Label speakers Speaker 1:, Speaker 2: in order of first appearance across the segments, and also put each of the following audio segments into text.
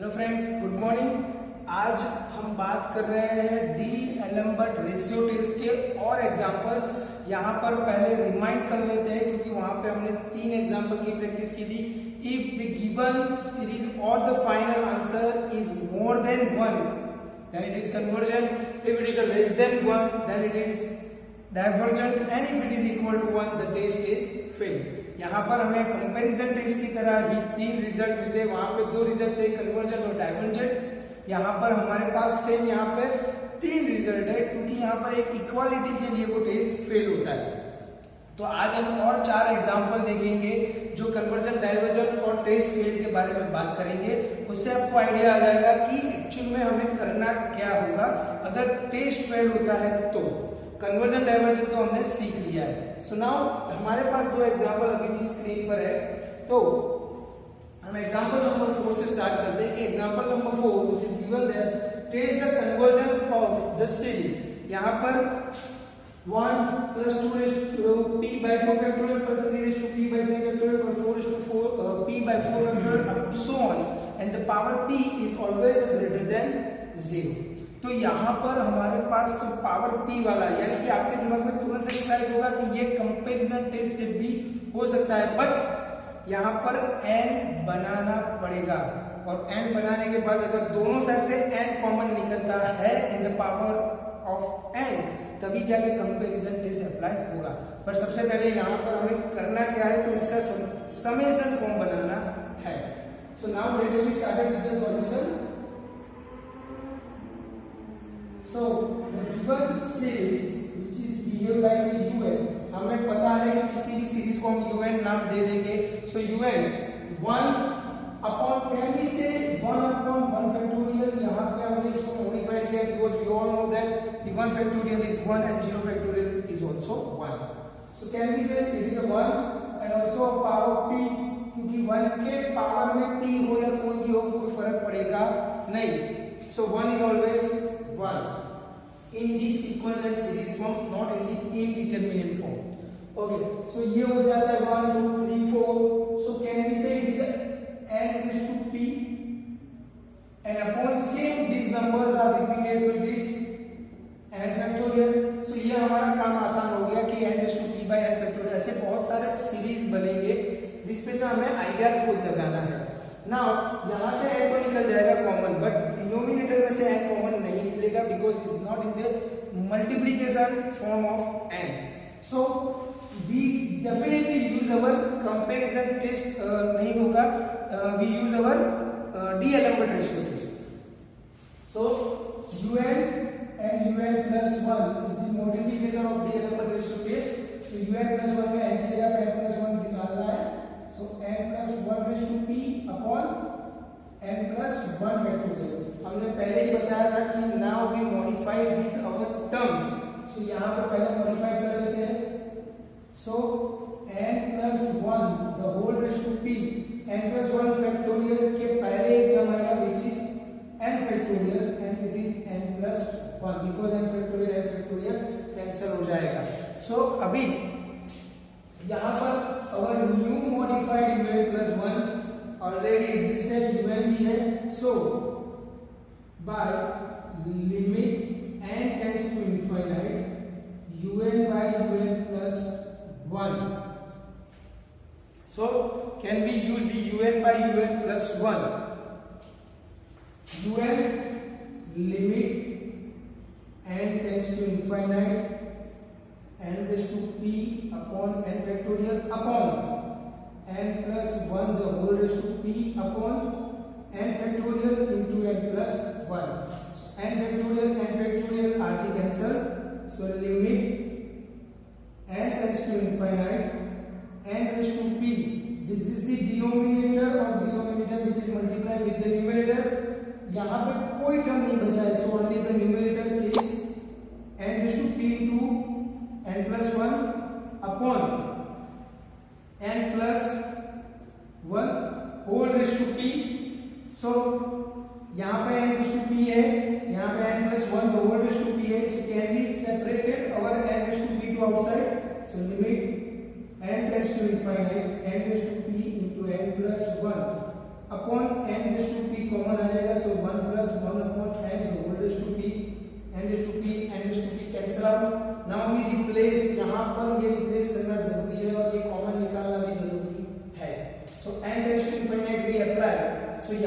Speaker 1: Hello friends, good morning. आज हम बात कर रहे हैं डी-एलेम्बर्ट रेशियो टेस्ट के और एग्जांपल्स। यहाँ पर पहले रिमाइंड कर लेते हैं क्योंकि वहां पे हमने 3 एग्जांपल की प्रैक्टिस की थी। इफ द गिवन सीरीज और the final answer is more than 1 then it is convergent. If it is less than 1 then it is divergent, and if it is equal to 1 the test is failed. यहाँ पर हमें comparison test की तरह ही 3 result मिलते, वहां पे 2 result थे, convergent और डाइवर्जेंट। यहाँ पर हमारे पास सेम यहाँ पे 3 रिजल्ट है क्योंकि यहाँ पर एक इक्वालिटी के लिए वो टेस्ट फेल होता है। तो आज हम और 4 एग्जांपल देखेंगे जो कन्वर्जेंट, डाइवर्जेंट और टेस्ट फेल के बारे में बात करेंगे। उससे आपको आइडिया आ जाएगा कि एक्चुअल में हमें करना क्या होगा अगर टेस्ट फेल होता है। तो कन्वर्जेंट, डाइवर्जेंट तो हमने सीख लिया है। सो नाउ हमारे पास 2 एग्जांपल अभी भी स्क्रीन पर है। तो हम एग्जांपल नंबर 4 से स्टार्ट करते हैं कि example number 4 which is given there, trace the convergence of the series. यहाँ पर 1 plus 2 raised to p by 2 factorial plus 3 raised to p by 3 factorial plus 4 raised to 4 p by 4 factorial up to so on, and the power p is always greater than 0। तो यहाँ पर हमारे पास तो power p वाला, यानी कि आपके दिमाग में तुरंत से डिसाइड होगा कि ये कंपैरिजन टेस्ट से भी हो सकता है, बट यहाँ पर n बनाना पड़ेगा। और n बनाने के बाद अगर दोनों साइड से n कॉमन निकलता है in the power of n, तभी जाके कंपैरिजन टेस्ट अप्लाई होगा। पर सबसे पहले यहाँ पर हमें करना क्या है, तो इसका समेशन फॉर्म बनाना है। So now let's we start with the solution. So the given series which is behave like un, हमें पता है कि किसी भी सीरीज को हम un नाम दे देंगे। सो un 1 अपॉन, कैन वी से 1 अपॉन 1 फैक्टोरियल। यहाँ पे हमने इसको मॉडिफाइड किया because we all know that the 1 factorial is 1 and 0 factorial is also 1. So can we say it is a 1 and also a power p, क्योंकि 1 के power में p हो या कोई भी हो कोई फर्क पड़ेगा नहीं। So 1 is always 1 in the sequence and series form, not in the indeterminate form. Okay, so ये हो जाता है 1 2 3 4। So can we say it is a n raised to p, and upon same these numbers are repeated, so it is n factorial. So ये हमारा काम आसान हो गया कि n raised to p by n factorial. ऐसे बहुत सारे सीरीज बनेंगे जिसपे से हमें आइडिया खुद लगाना है। नाउ यहाँ से n तो निकल जाएगा कॉमन, बट डिनोमिनेटर में से n कॉमन नहीं निकलेगा because it is not in the multiplication form of n। So we definitely use our comparison test नहीं होगा, we use our D'Alembert ratio test. सो un and un plus 1 is the modification of D'Alembert ratio test. so un plus 1 में n की जगह पे n plus 1 निकालना है। so n plus 1 raised to p upon n plus 1 factorial। हमने पहले ही बताया था कि now we modify these our terms। so यहाँ पर पहले modify कर लेते हैं। so n plus 1 the whole raised to p, n plus 1 factorial के पहले एक टर्म आएगा which is n factorial and it is n plus 1 because n factorial cancel हो जाएगा। सो अभी यहाँ पर our new modified un plus 1 already existed un भी है। so by limit n tends to infinite un by un plus 1, so can we use the un by un plus 1? un limit n tends to infinite n raised to p upon n factorial upon n plus 1 the whole raised to p upon n factorial into n plus 1. so n factorial are the cancel, so limit n tends to infinite n raised to p, this is the denominator of denominator which is multiplied with the numerator। यहाँ पे कोई term नहीं बचा है, so only the numerator is n raised to p into n plus 1 upon n plus 1 whole raised to p। so यहाँ पे n raised to p है, यहाँ पे n plus 1 the whole raised to p है। so can we separated our n raised to p to outside, so limit n tends to infinite n raised to p into n plus 1 upon n raised to p common आ जाएगा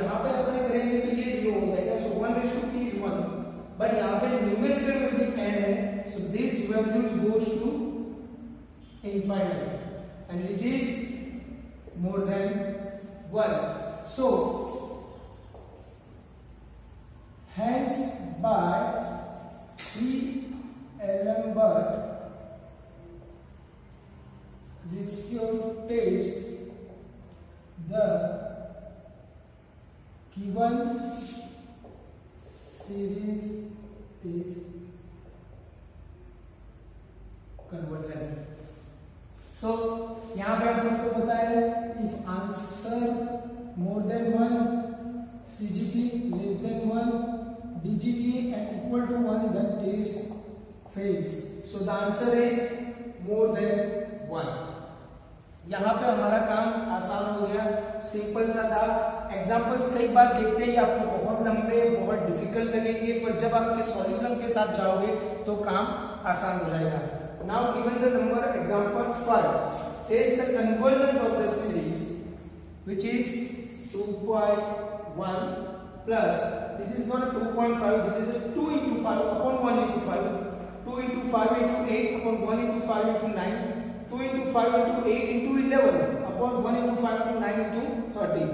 Speaker 1: यहाँ पे apply करेंगे तो ये 0 हो जाएगा, सो 1/3 is 1, but यहाँ पे न्यूमरेटर में भी n है, so this values goes to infinite and it is more than 1. So hence by D'Alembert ratio test the given series is convergent. So यहाँ पे हम सबको पता है if answer more than 1, CGT less than 1, DGT and equal to 1, then test fails. So the answer is more than 1. यहाँ पे हमारा काम आसान हो गया, सिंपल सा था। एग्जाम्पल्स कई बार देखते ही आपको बहुत लंबे बहुत डिफिकल्ट लगेंगे, पर जब आपके सॉल्यूशन के साथ जाओगे तो काम आसान हो जाएगा। Now given the number example 5, test the convergence of the series which is 2.1 plus, this is not 2.5, this is a 2 into 5 upon 1 into 5, 2 into 5 into 8 upon 1 into 5 into 9, 2 into 5 into 8 into 11 upon 1 into 5 into 9 into 30.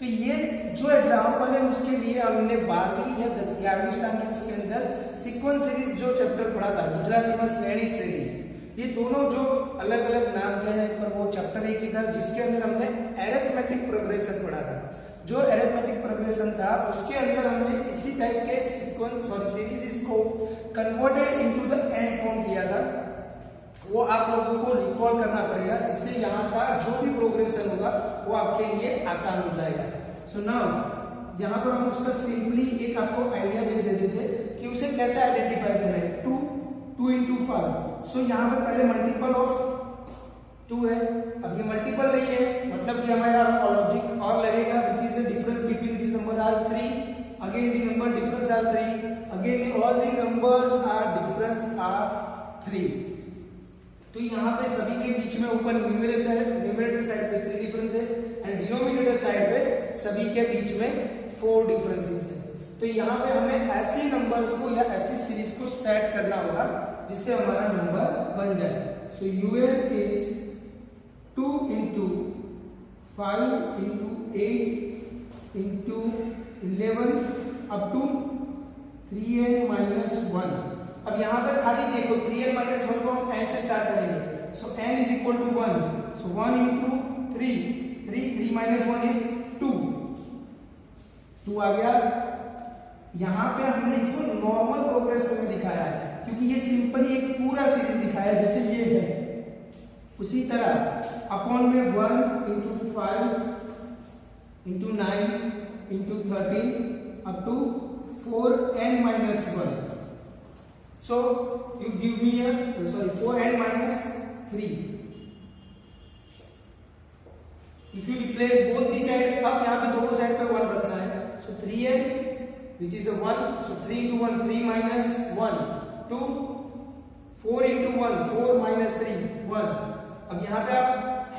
Speaker 1: तो ये जो example है उसके लिए हमने 12वीं या 11वीं स्टैंडर्ड्स के अंदर सीक्वेंस सीरीज जो चैप्टर पढ़ा था, गुजराती में श्रेणी श्रेणी, ये दोनों जो अलग अलग नाम के हैं पर वो चैप्टर एक ही था, जिसके अंदर हमने एरिथमेटिक प्रोग्रेशन पढ़ा था। जो एरिथमेटिक प्रोग्रेशन था उसके अंदर हमने इसी टाइप के सीक्वेंस और सीरीज को converted into the N form किया था। वो आप लोगों को रिकॉल करना पड़ेगा, जिससे यहाँ का जो भी प्रोग्रेशन होगा वो आपके लिए आसान हो जाएगा। सो नाउ यहाँ पर हम उसका सिंपली एक आपको आइडिया दे देते थे कि उसे कैसे आइडेंटिफाई करें। 2 into 5, सो यहाँ पर पहले मल्टीपल ऑफ 2 है, अब ये मल्टीपल नहीं है, मतलब कि हमारा लॉजिक और लगेगा which is the difference between this number are 3, again the number difference are 3, again all the numbers are difference are 3। तो यहाँ पे सभी के बीच में ऊपर न्यूमरेटर साइड पे 3 डिफरेंस है एंड डिनोमिनेटर साइड पे सभी के बीच में 4 डिफरेंसेस है। तो यहाँ पे हमें ऐसे नंबर्स को या ऐसी सीरीज को सेट करना होगा जिससे हमारा नंबर बन जाए। सो UN is 2 into 5 into 8 into 11 up to 3n minus 1। अब यहाँ पे खाली देखो 3n minus 1 को हम n से स्टार्ट करेंगे, सो n is equal to 1, so 1 into 3 minus 1 is 2 आ गया। यहाँ पे हमने इसको नॉर्मल प्रोग्रेशन में दिखाया है क्योंकि ये सिंपली एक पूरा सीरीज दिखाया है जैसे ये है, उसी तरह अपॉन में 1 into 5 into 9 into 13 up to 4n minus 1। So you give me 4n minus 3। If you replace both the side, अब यहाँ पे दोनों साइड पे 1 रखना है, so 3n which is a 1, so 3 into 1 3 minus 1 2, 4 into 1 4 minus 3 1। अब यहाँ पे आप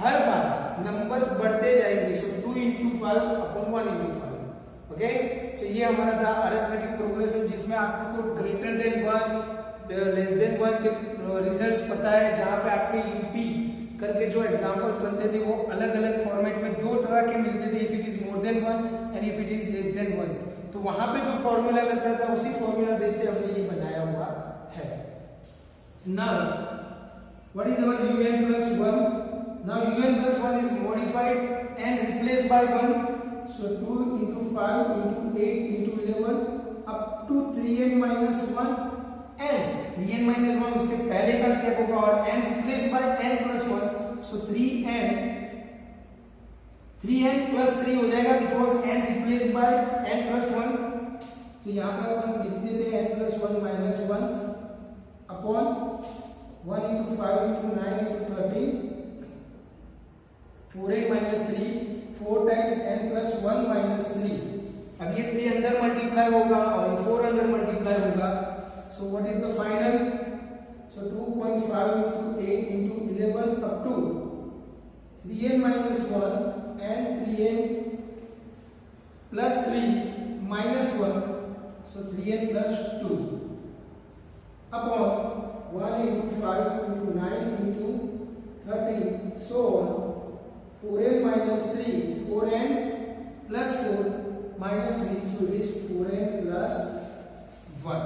Speaker 1: हर बार नंबर्स बढ़ते जाएंगे, so 2 into 5 upon 1 into 5। Okay, सो ये हमारा था अरिथमेटिक प्रोग्रेशन जिसमें आपको ग्रेटर देन 1 लेस देन 1 के रिजल्ट्स पता है। जहां पे आपके यूपी करके जो एग्जांपल्स बनते थे वो अलग अलग फॉर्मेट में 2 तरह के मिलते थे, if it is more than 1 and if it is less than 1। तो वहां पे जो फॉर्मूला लगता था उसी फॉर्मूला बेस से हमने ये बनाया हुआ है। Now what is our un plus 1? Now un plus 1 is modified and replaced by 1, so 2 into 5 into 8 into 11 up to 3n minus 1 and 3n minus 1 उसके पहले का स्टेप होगा और n replaced by n plus 1, so 3n plus 3 हो जाएगा because n replaced by n plus 1। तो यहाँ पर अपन लिख देते हैं n plus 1 minus 1 upon 1 into 5 into 9 into 13 4n minus 3 4 times n plus 1 minus 3। अब ये 3 अंदर मल्टीप्लाई होगा और ये 4 अंदर मल्टीप्लाई होगा, so what is the final? So 2.5 into 8 into 11 up to 3n minus 1 and 3n plus 3 minus 1, so 3n plus 2 upon 1 into 5 into 9 into 13 so on 4n minus 3 4n plus 4 minus 3 so it is 4n plus 1.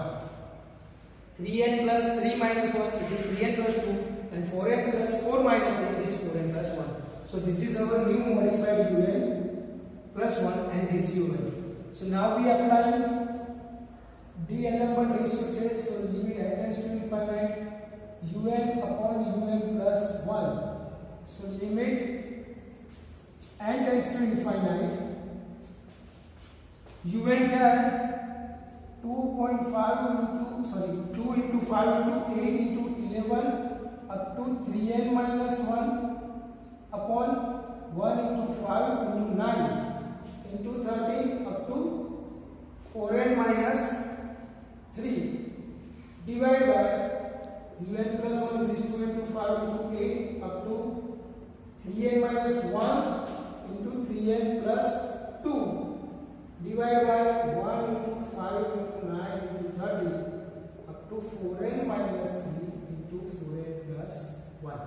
Speaker 1: 3n plus 3 minus 1 it is 3n plus 2 and 4n plus 4 minus 3 it is 4n plus 1. So this is our new modified un plus 1 and this un. So now we apply d-element ratio test. So limit n tends to infinite un upon un plus 1. So limit n tends to infinite un here 2.5 into 2 into 5 into 8 into 11 up to 3n minus 1 upon 1 into 5 into 9 into 13 up to 4n minus 3 divided by un plus 1 which is 2 into 5 into 8 up to 3n minus 1 into 3n plus 2 divided by 1 into 5 into 9 into 30 up to 4n minus 3 into 4n plus 1.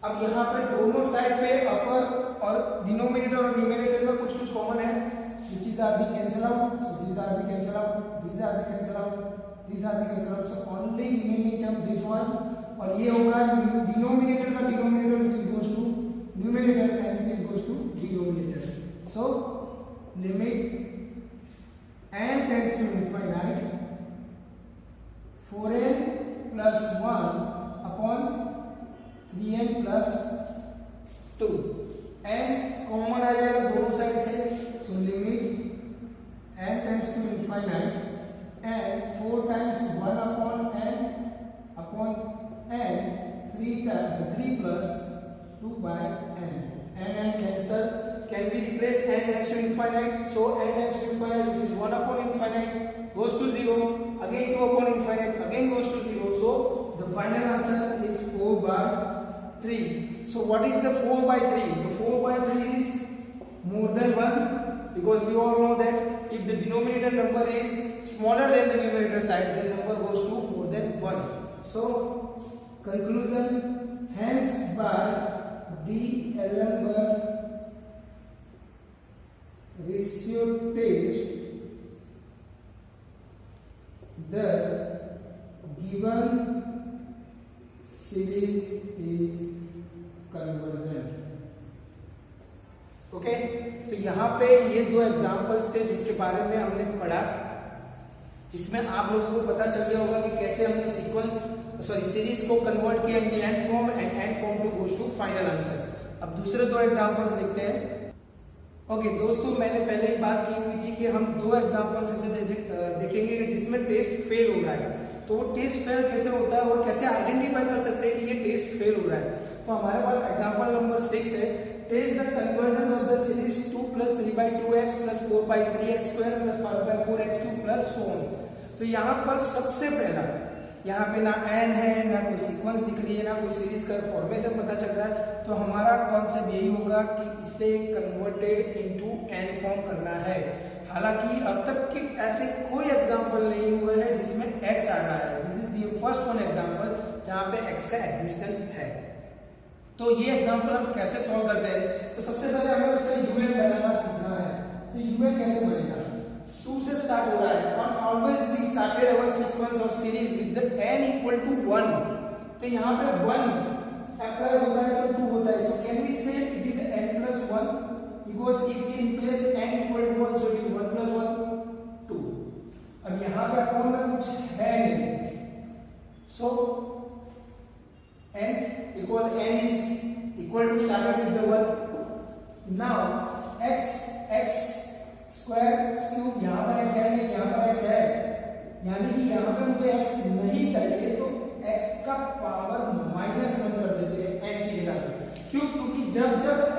Speaker 1: अब यहाँ पे दोनों side पे अपर और denominator और numerator में कुछ common है which is are the cancel out, so these are the cancel out, these are the cancel out, these are the cancel out, so only remaining term this one और ये होगा denominator का denominator which is goes to numerator and this goes to denominator. So limit n tends to infinite 4n plus 1 upon 3n plus 2 n common आ जाएगा दोनों side से. So limit n tends to infinite and 4 times 1 upon n 3 plus 2 by n and cancel can be replaced. N tends to infinite, so n tends to infinite which is 1 upon infinite goes to 0, again 2 upon infinite again goes to 0, so the final answer is 4 by 3. So what is the 4 by 3? The 4 by 3 is more than 1 because we all know that if the denominator number is smaller than the numerator side then number goes to more than 1. So conclusion, hence by d-element ratio test the given series is convergent. Okay तो यहाँ पे ये दो examples थे जिसके बारे में हमने पढ़ा. इसमें आप लोगों को पता चल गया होगा कि कैसे हमने सीरीज को कन्वर्ट किया in end form and end form to goes to final answer. अब दूसरे दो एग्जांपल्स देखते हैं. ओके दोस्तों, मैंने पहले ही बात की हुई थी कि हम दो एग्जांपल्स ऐसे देखेंगे जिसमें टेस्ट फेल हो रहा है. तो वो टेस्ट फेल कैसे होता है और कैसे आइडेंटिफाई कर सकते हैं कि ये टेस्ट फेल हो रहा है. तो हमारे पास एग्जांपल नंबर 6 है. Test the convergence of the series 2 plus 3 by 2x plus 4 by 3x square plus 5 by 4x cube plus so on. तो यहाँ पर सबसे पहला यहाँ पे ना n है, ना कोई सीक्वेंस दिख रही है, ना कोई सीरीज का फॉर्मेशन पता चल रहा है. तो हमारा कॉन्सेप्ट यही होगा कि इसे कन्वर्टेड इनटू n फॉर्म करना है. हालांकि अब तक के ऐसे कोई एग्जांपल नहीं हुए हैं जिसमें x आ रहा है. This is the first one example जहां पे x का एग्जिस्टेंस है. तो ये एग्जांपल हम कैसे सॉल्व करते हैं. तो सबसे पहले हमें उसका यूएन बनाना सीखना है. तो यूएन कैसे बनेगा. 2 से स्टार्ट हो रहा है और always we started our sequence of series with the n equal to 1. तो यहाँ पे 1 अप्लाई होता है तो 2 होता है. सो कैन वी से it is n plus 1 because if we replace n equal to 1 so it is 1 plus 1 2. अब यहाँ पे अपॉन में कुछ है नहीं. So n because n is equal to started with the 1. Now x square cube यहाँ पर x है नहीं, यहाँ पर x है, यानी कि यहाँ पे मुझे x नहीं चाहिए तो x का पावर -1 कर देते हैं n की जगह पे. क्यों? क्योंकि जब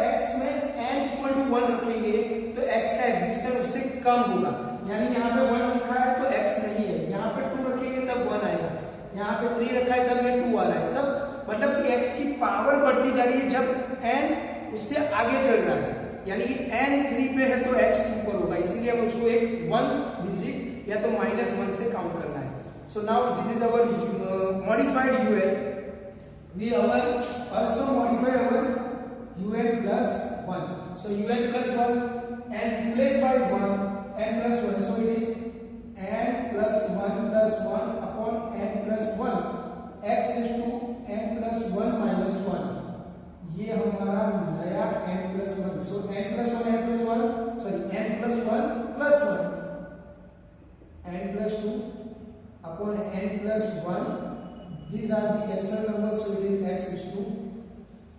Speaker 1: x में n इक्वल टू 1 रखेंगे तो x का एग्जिस्टेंस उससे कम होगा. यानी यहाँ पे 1 लिखा है तो x नहीं है, यहाँ पे 2 रखेंगे तब 1 आएगा, यहाँ पे 3 रखा है तब ये 2 आ रहा है. तब मतलब कि x की पावर बढ़ती जा रही है जब n उससे आगे चल रहा है. यानी कि n3 पे है तो h 2 पर होगा, इसीलिए हम उसको एक 1 डिजिट या तो -1 से काउंट करना है. So now this is our modified un. We also modified our un plus 1. So un plus 1 and replaced by 1 n plus 1. So it is n plus 1 upon n plus 1 x is to n plus 1 minus 1. ये हमारा नया n plus 1. So n plus 1 n plus 1 sorry n plus 1 plus 1 n plus 2 upon n plus 1. These are the cancelled numbers, so it is x is to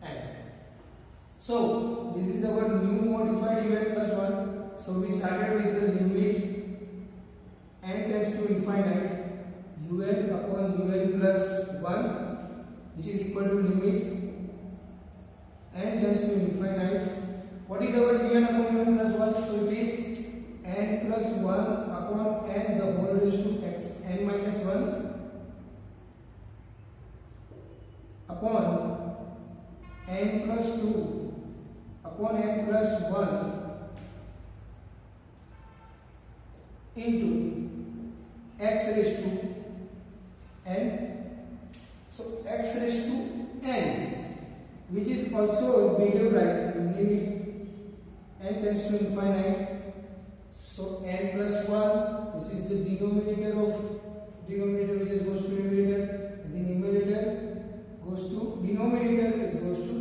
Speaker 1: n. So this is our new modified un plus 1. So we started with the limit n tends to infinite un upon un plus 1, which is equal to limit n tends to infinite. What is our un upon un plus 1? So it is n plus 1 upon n the whole raised to x n minus 1 upon n plus 2 upon n plus 1 into x raised to n. So x raised to n, which is also behave like limit n tends to infinite. So n plus 1, which is the denominator which is goes to numerator, and the numerator goes to denominator goes to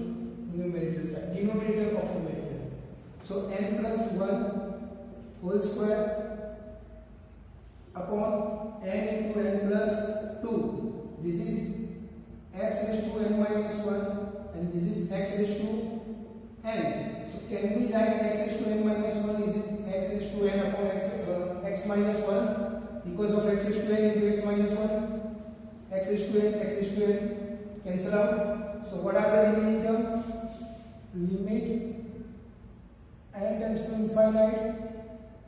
Speaker 1: numerator side, denominator of numerator. So n plus 1 whole square upon n into n plus 2. This is x raised to n minus 1 and this is x raised to n. So can we write x raised to n minus 1 is x raised to n upon x minus 1 because of x raised to n into x minus 1. X raised to n cancel out. So what are the remaining terms? Limit n tends to infinite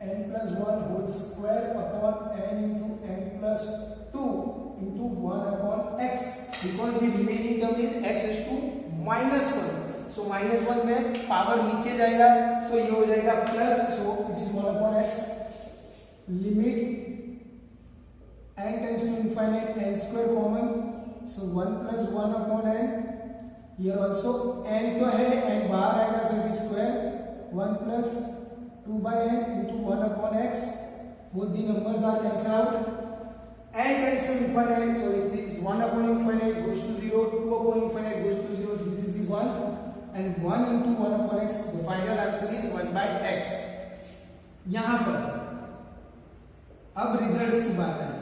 Speaker 1: n plus 1 whole square upon n into n plus 2 into 1 upon x, because the remaining term is x raised to minus 1. So minus 1 में power नीचे जाएगा, so ये हो जाएगा plus, so it is 1 upon x. Limit n tends to infinite n square common, so 1 plus 1 upon n. Here also n तो है, n बाहर आएगा, so it is square 1 plus 2 by n into 1 upon x. Both the numbers are cancelled out. N tends to infinite, so it is 1 upon infinite goes to 0, 2 upon infinite goes to 0. This is the 1, and 1 into 1 upon x. The final answer is 1 by x. यहाँ पर अब results की बात है.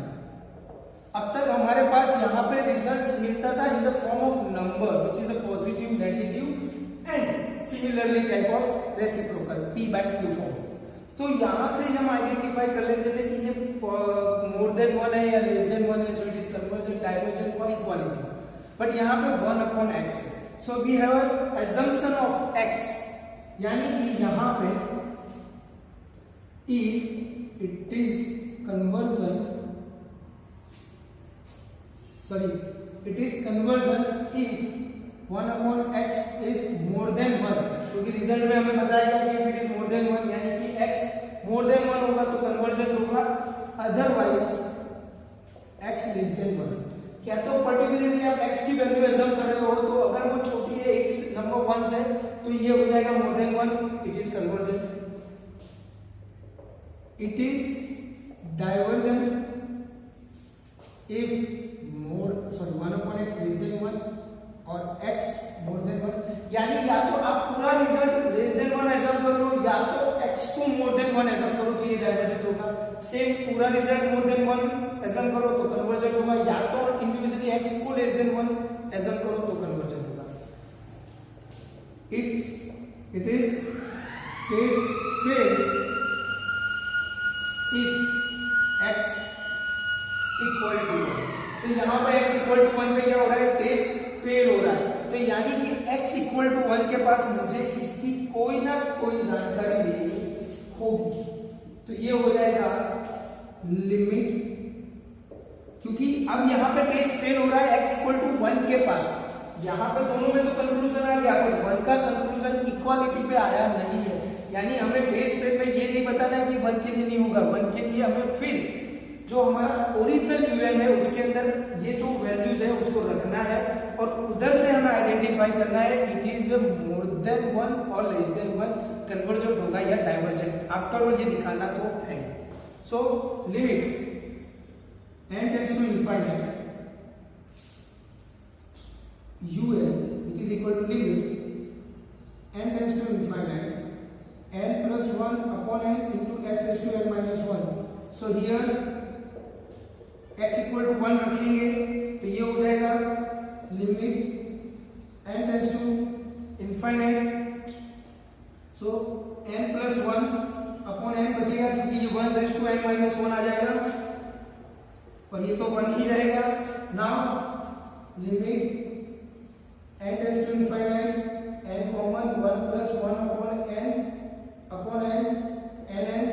Speaker 1: अब तक हमारे पास यहाँ पे रिजल्ट्स मिलता था in the form of number which is a positive, negative and similarly type of reciprocal p by q form. तो यहाँ से हम आइडेंटिफाई कर लेते थे कि ये मोर देन 1 है या लेस देन 1 है, so it is convergent, divergent और इक्वालिटी. बट यहाँ पे 1 अपॉन x है. So we have assumption of x, यानी कि यहाँ पे if it is conversion if 1 upon x is more than 1, क्योंकि रिजल्ट में हमें बताया गया कि if it is more than 1 यानी कि x more than 1 होगा तो कन्वर्जन होगा, अदरवाइज x less than 1. क्या तो पर्टिकुलरली आप x की वैल्यू एज्यूम कर रहे हो, तो अगर वो छोटी है x नंबर 1 से, तो ये हो जाएगा more than 1, it is conversion. It is divergent if 1 upon x less than 1 और x more than 1, यानी या तो आप पूरा रिजल्ट लेस देन 1 एज्यूम कर लो या तो x को मोर देन 1 एज्यूम करो तो ये डाइवर्जेंट होगा. सेम पूरा रिजल्ट मोर देन 1 एज्यूम करो तो कन्वर्जेंट होगा, या तो इंडिविजुअली x को लेस देन 1 एज्यूम करो तो कन्वर्जेंट होगा. it is case fails if x equal to 1. तो यहाँ पर x इक्वल टू 1 पे क्या हो रहा है, टेस्ट फेल हो रहा है. तो यानी कि x इक्वल टू 1 के पास मुझे इसकी कोई ना कोई जानकारी देनी होगी. तो ये हो जाएगा लिमिट, क्योंकि अब यहाँ पे टेस्ट फेल हो रहा है x इक्वल टू 1 के पास. यहाँ पे दोनों में तो कंक्लूजन आ गया, पर 1 का कंक्लूजन इक्वालिटी पे आया नहीं है. यानी हमें बेस पेयर में ये नहीं बताना है कि 1 के लिए नहीं होगा, 1 के लिए हमें फिर जो हमारा ओरिजिनल यूएन है उसके अंदर ये जो वैल्यूज है उसको रखना है और उधर से हमें आइडेंटिफाई करना है इट इज मोर देन 1 और लेस देन 1, कन्वर्जेंट होगा या डाइवर्जेंट, आफ्टर ये दिखाना तो है। So limit n tends to infinite un which is equal to limit n tends to infinite n plus 1 upon n into x raised to n minus 1. So here x equal to 1 रखेंगे तो ये हो जाएगा limit n tends to infinite, so n plus 1 upon n बचेगा क्योंकि ये 1 raised to n minus 1 आ जाएगा और ये तो 1 ही रहेगा। Now limit n tends to infinite n common 1 plus 1 upon n n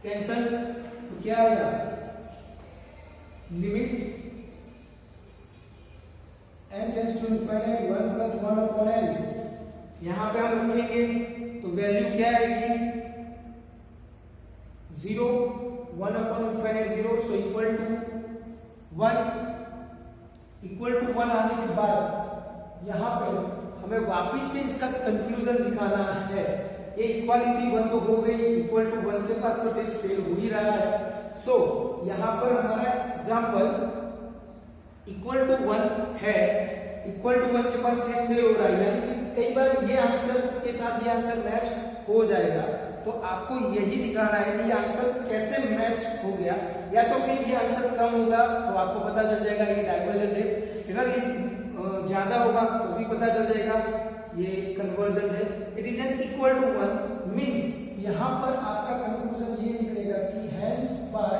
Speaker 1: cancel, तो क्या आएगा limit n tends to infinite 1 plus 1 upon n, यहां पे हम रखेंगे तो वैल्यू क्या आएगी 0, 1 upon infinite 0, so equal to 1 आने के बाद यहां पे हमें वापस से इसका कंक्लूजन निकालना है। ये इक्वालिटी 1 तो हो गई, इक्वल टू 1 के पास तो टेस्ट फेल हो ही रहा है। सो यहां पर हमारा एग्जांपल इक्वल टू 1 है, इक्वल टू 1 के पास टेस्ट फेल हो रहा है, यानी कि कई बार ये आंसर के साथ ये आंसर मैच हो जाएगा। तो आपको यही दिखाना है कि ये आंसर कैसे मैच हो गया, या तो फिर ये आंसर कम होगा तो आपको पता चल जाएगा ये डाइवर्जेंट है, अगर ये ज्यादा होगा तो भी पता चल जाएगा ये कन्वर्जेंट है। It is an equal to 1 means यहां पर आपका कंक्लूजन ये निकलेगा कि hence by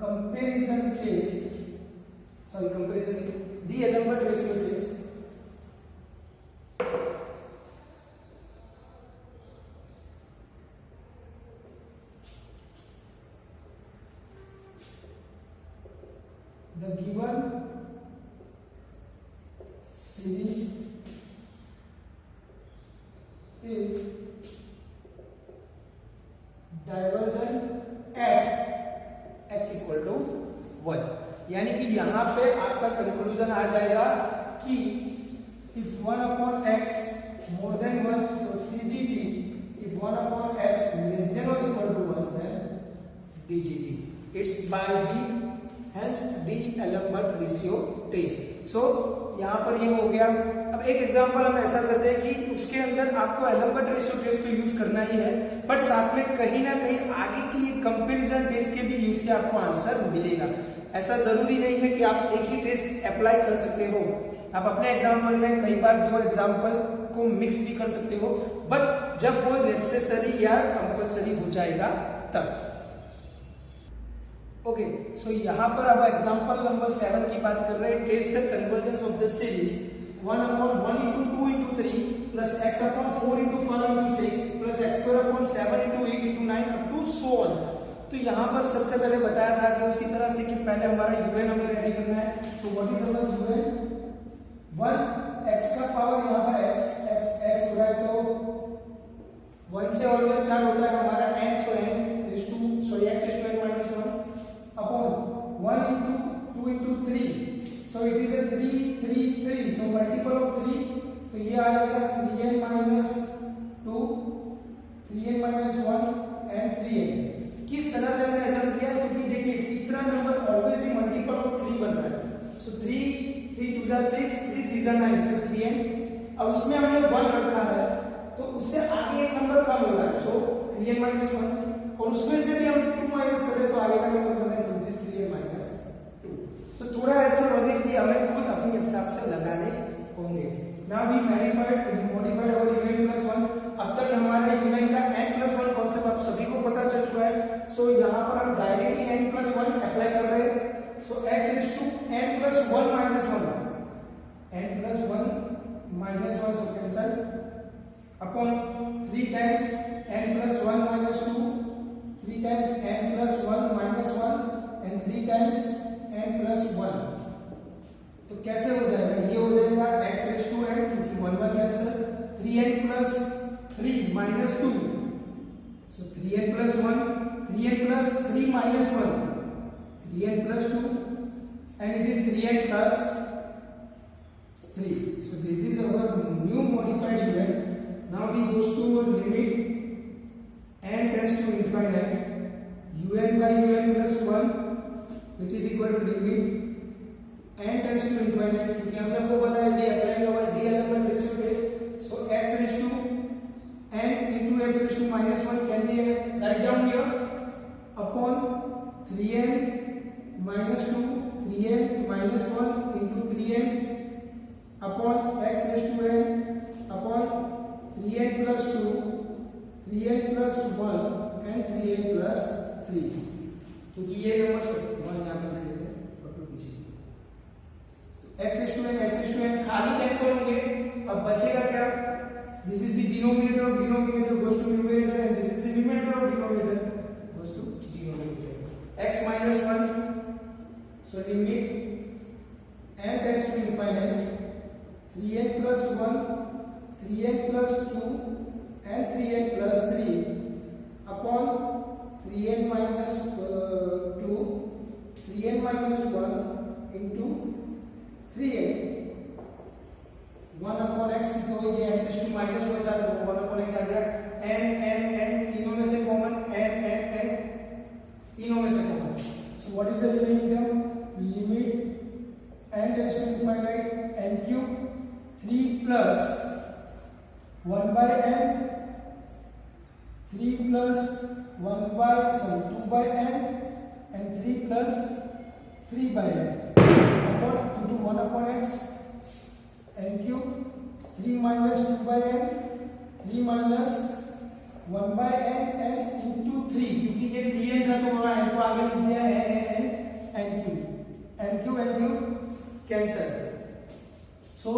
Speaker 1: comparison test, sorry comparison D'Alembert ratio test the given series is divergent at x equal to 1, यानी कि यहां पे आपका कंक्लूजन आ जाएगा कि if 1 upon x more than 1, so CGT if 1 upon x less than or equal to 1 then DGT, it's by the hence D'Alembert ratio test. So यहाँ पर ये हो गया। अब एक एग्जांपल हम ऐसा करते हैं कि उसके अंदर आपको एलेम्बर्ट रेशियो टेस्ट को यूज करना ही है, बट साथ में कहीं ना कहीं आगे की कंपैरिजन टेस्ट के भी यूज से आपको आंसर मिलेगा। ऐसा जरूरी नहीं है कि आप एक ही टेस्ट अप्लाई कर सकते हो, आप अपने एग्जाम्पल में कई बार 2 एग्जाम्पल को मिक्स भी कर सकते हो, बट जब वो नेसेसरी या कंपल्सरी हो जाएगा तब। ओके, सो यहाँ पर अब एग्जांपल नंबर 7 की बात कर रहे हैं। Test the convergence of the series 1 upon 1 into 2 into 3 plus x upon 4 into 5 into 6 plus x square upon 7 into 8 into 9 up to so on। तो यहाँ पर सबसे पहले बताया था कि उसी तरह से कि पहले हमारा यूएन हमें रेडी करना है। So what is our UN 1 x का पावर यहाँ पर x हो रहा है तो 1 से ऑलवेज स्टार्ट होता है हमारा n, so n is to so x is to n minus 1 upon 1 into 2 into 3, so it is a 3, so multiple of 3, तो ये आ जाएगा 3n minus 2, 3n minus 1 and 3n। किस तरह से हमने ऐसा किया, क्योंकि देखिए तीसरा number always the multiple of 3 बन रहा है, सो 3 2 6, 3 3 9, तो 3n। अब उसमें हमने 1 रखा है तो उससे आगे एक नंबर कम हो रहा है, सो 3n minus 1, और उसमें से भी हम 2 माइनस करें तो आगे का नंबर बना है 3n minus 2। तो थोड़ा ऐसा लॉजिक भी हमें खुद अपने हिसाब से लगाने होंगे। Now we modified our un plus 1। अब तक हमारा un का n plus 1 कॉन्सेप्ट आप सभी को पता चल चुका है। सो यहाँ पर हम डायरेक्टली n plus 1 अप्लाई कर रहे हैं। सो x is to n plus 1 minus 1, n plus 1 minus 1, so cancel upon 3 times n plus 1 minus 2, 3 times n plus 1 minus 1 and 3 times n plus 1। तो कैसे हो जाएगा, ये हो जाएगा x raised to n, क्योंकि 1 1 cancel, 2. So 3n plus 1, 3n plus 3 minus 1, 3n plus 2, and it is 3n plus 3. So this is our new modified un. Now we goes to limit n tends to infinite, un by un plus 1, which is equal to limit n tends to infinite. क्योंकि हम सबको पता है we applying our d element ratio test. So x raised to n into x raised to minus 1 can be write down here upon 3n minus 2, 3n minus 1 into 3n upon x raised to n upon 3n plus 2, 3n plus 1 and 3n plus 3. क्योंकि ये number 1 यहाँ पे लिख लेते हैं और फिर पीछे x raised to n खाली कैंसिल होंगे. अब बचेगा क्या? This is the denominator of denominator goes to numerator and this is the numerator of denominator goes to denominator. X minus 1. So limit n tends to infinite. 3n plus 1, 3n plus 2 and 3n plus 3 upon 3n minus 2, 3n minus 1 into 3n. 1 upon x तो ये x is to minus 1 था तो 1 upon x आ गया. n तीनों में से common n तीनों में से common. So what is the remaining term? Limit n tends to infinite n cube 3 plus 1 by n 3 plus 2 by n and 3 plus 3 by n upon into 1 upon x n cube 3 minus 2 by n 3 minus 1 by n into 3. क्योंकि ये 3n था तो वहां n को आगे लिख दिया n cube cancel. So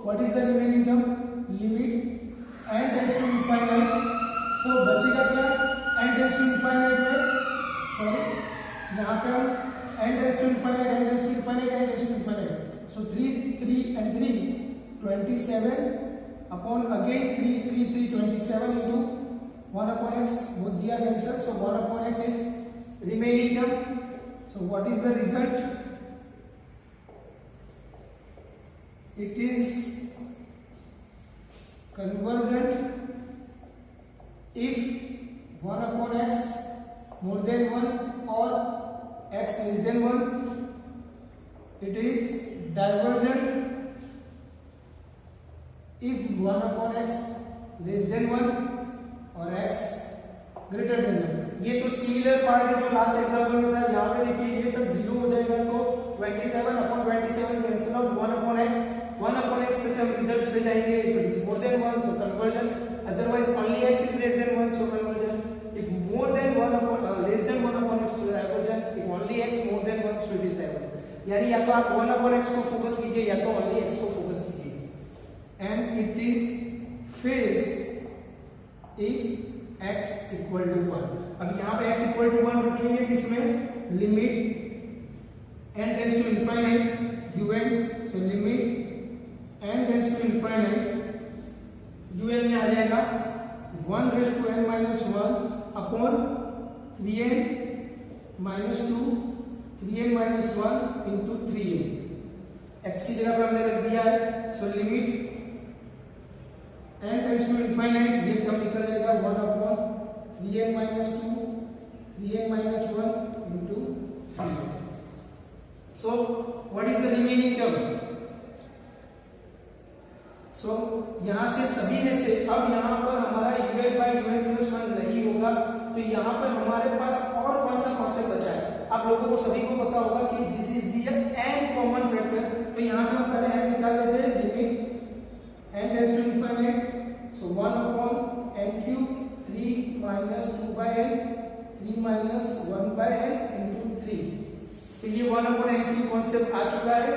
Speaker 1: what is the remaining term? Limit n tends to infinite. So बचेगा क्या? n tends to infinite में यहाँ पे n tends to infinite. So 3 and 3 27 upon again 3 27 into 1 upon x both दिया cancel. So 1 upon x is remaining term. So what is the result? It is convergent if 1 upon x more than 1 or x less than 1. It is divergent if 1 upon x less than 1 or x greater than 1. ये तो similar part है जो last example में था. यहाँ पे देखिए ये सब 0 हो जाएगा तो 27 upon 27 cancel out. 1 upon x पे से हम रिजल्ट्स ले जाएंगे. If it is more than 1 तो conversion, otherwise only x is less than 1 so conversion. If more than 1 upon less than 1 upon x so divergent. If only x more than 1 so it is divergent. यानी या तो आप 1 upon x को focus कीजिए या तो only x को focus कीजिए. And it is fails if x equal to 1. अब यहाँ पे x equal to 1 रखेंगे किसमें? Limit n tends to infinite un. So limit n tends to infinite un में आ जाएगा 1 raised to n minus 1 upon 3n minus 2 3n minus 1 into 3n. x की जगह पर हमने रख दिया है. So limit n tends to infinite ये कम निकल जाएगा 1 upon 3n minus 2 3n minus 1 into 3n. So what is the remaining term? So यहां से सभी में से अब यहां पर हमारा un by un plus 1 नहीं होगा तो यहां पर हमारे पास और कौन सा कॉन्सेप्ट बचा है? आप लोगों को सभी को पता होगा कि this is the n common factor. तो यहां पे हम पहले n निकाल लेते हैं. Limit n tends to infinite. So 1 upon n cube 3 minus 2 by n 3 minus 1 by n into 3. तो ये 1 upon n cube कॉन्सेप्ट आ चुका है.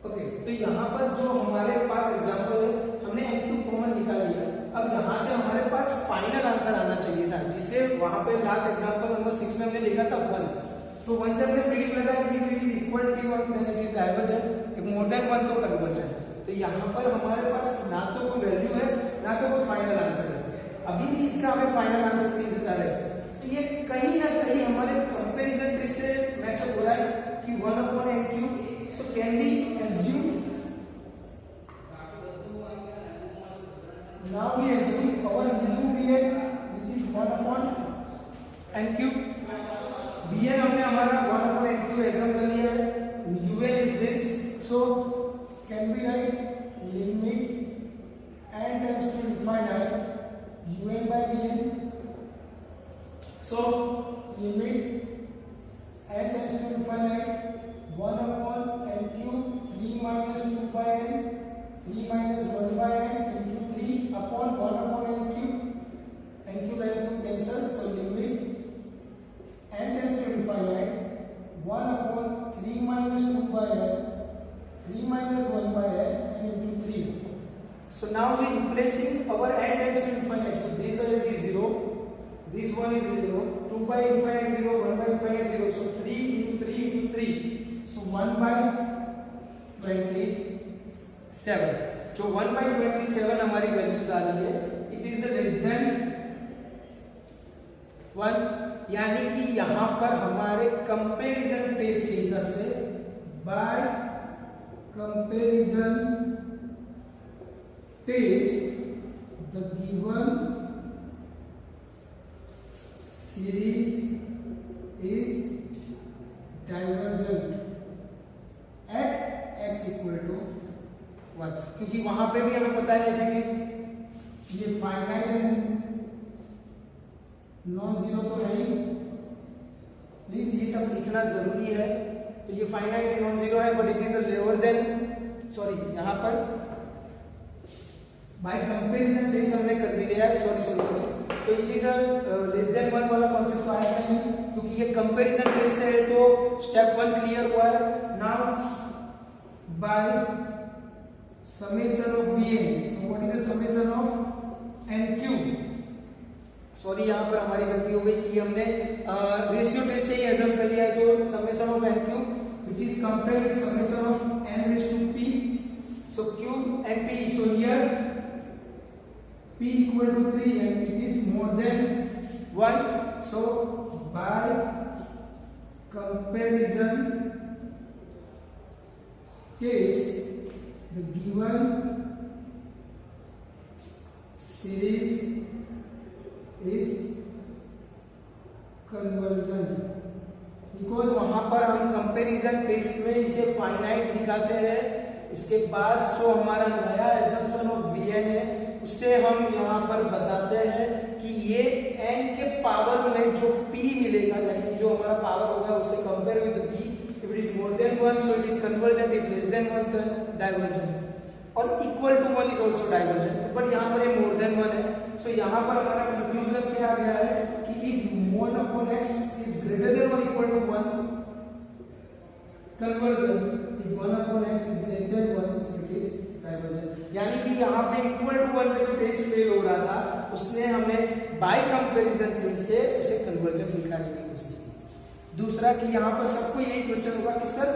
Speaker 1: ओके तो यहाँ पर जो हमारे पास एग्जांपल है हमने n क्यूब कॉमन निकाल लिया. अब यहाँ से हमारे पास फाइनल आंसर आना चाहिए था जिससे वहां पे लास्ट एग्जांपल नंबर 6 में हमने देखा था 1. तो 1 से हमने प्रेडिक्ट लगाया कि it is equal to 1 then it is divergent. If more than 1 तो कन्वर्जेंट. तो यहाँ पर हमारे पास ना तो कोई वैल्यू है ना तो कोई फाइनल आंसर है. इसका हमें फाइनल आंसर 3000 है। तो ये कहीं ना कहीं हमारे कंपैरिजन टेस्ट से मैचअप हो रहा है कि 1/n³। So can be assume, now we assume our new Vn which is 1/n³। Vn हमने हमारा 1/n³ एज्यूम कर लिया है, Un is this, so can we write limit n tends to infinite Un by Vn। So limit n tends to infinite 1/n³, 3 minus 2 by n, 3 minus 1 by n into 3 upon 1/n³, n³ and 2 cancel, so limit n tends to infinite 1/3 minus 2 by n, 3 minus 1 by n and into 3. So now we replacing our n tends to infinite, so this will be 0, this one is 0, 2 by infinite 0, 1 by infinite 0, so 3 into 3 into 3, so 1 by 27। जो 1 by 27 हमारी values आ रही है, it is less than 1, यानी कि यहां पर हमारे comparison test के हिसाब से by comparison test the given series is divergent at x equal to 1, क्योंकि वहां पे भी हमें पता है कि ये फाइनाइट एंड नॉन जीरो तो है ही, प्लीज ये सब लिखना जरूरी है। तो ये फाइनाइट एंड नॉन जीरो है, but it is lower than, sorry यहां पर बाय कंपैरिजन टेस्ट हमने कर दिया है, सॉरी तो इट इज लेस देन 1 वाला कॉन्सेप्ट तो आएगा नहीं, क्योंकि ये कंपैरिजन टेस्ट है तो स्टेप 1 क्लियर हुआ है। Now by summation of Vn, so what is the summation of n³? Sorry यहाँ पर हमारी गलती हो गई कि हमने रेशियो टेस्ट से ही एज्यूम कर लिया है। सो summation of n³ which is compared with summation of n raised to p, so q and p, so here p equal to 3 and it is more than 1, so by comparison case the given series is convergent, because वहां पर हम comparison test में इसे finite दिखाते हैं, इसके बाद जो हमारा नया एजम्पशन ऑफ Vn है उससे हम यहाँ पर बताते हैं कि ये n के पावर में जो p मिलेगा, यानी जो हमारा पावर होगा उससे compare with p, if it is more than 1 so it is convergent, if less than 1 then divergent, और equal to 1 is also divergent, but यहाँ पर ये more than 1 है। so यहाँ पर हमारा कंक्लूजन क्या आ गया है कि if 1/x is greater than or equal to 1, convergent, if 1/x is less than 1 so it is divergent, यानी कि यहाँ पे equal to 1 में जो टेस्ट फेल हो रहा था उसने हमें बाय कंपैरिजन टेस्ट से उसे कन्वर्जन दिखाने की कोशिश की। दूसरा कि यहाँ पर सबको यही क्वेश्चन होगा कि सर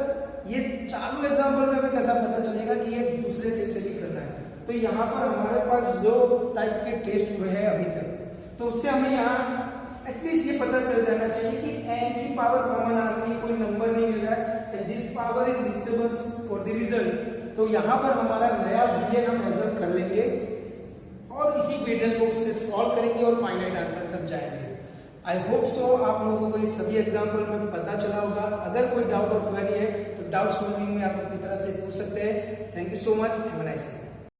Speaker 1: ये चालू एग्जाम्पल में हमें कैसा पता चलेगा कि ये दूसरे टेस्ट से भी करना है। तो यहाँ पर हमारे पास जो टाइप के टेस्ट हुए हैं अभी तक, तो उससे हमें यहाँ एटलीस्ट ये पता चल जाना चाहिए कि n की पावर कॉमन आ रही है, कोई नंबर नहीं मिल रहा है, this power is disturbance for the result. तो यहाँ पर हमारा नया Vn हम मेजर कर लेंगे और इसी पैटर्न को उससे सॉल्व करेंगे और फाइनाइट आंसर तक जाएंगे। आई होप सो आप लोगों को ये सभी एग्जाम्पल में पता चला होगा। अगर कोई डाउट और क्वेरी है तो डाउट सॉल्विंग में आप अपनी तरह से पूछ सकते हैं। Thank you so much, have a nice day.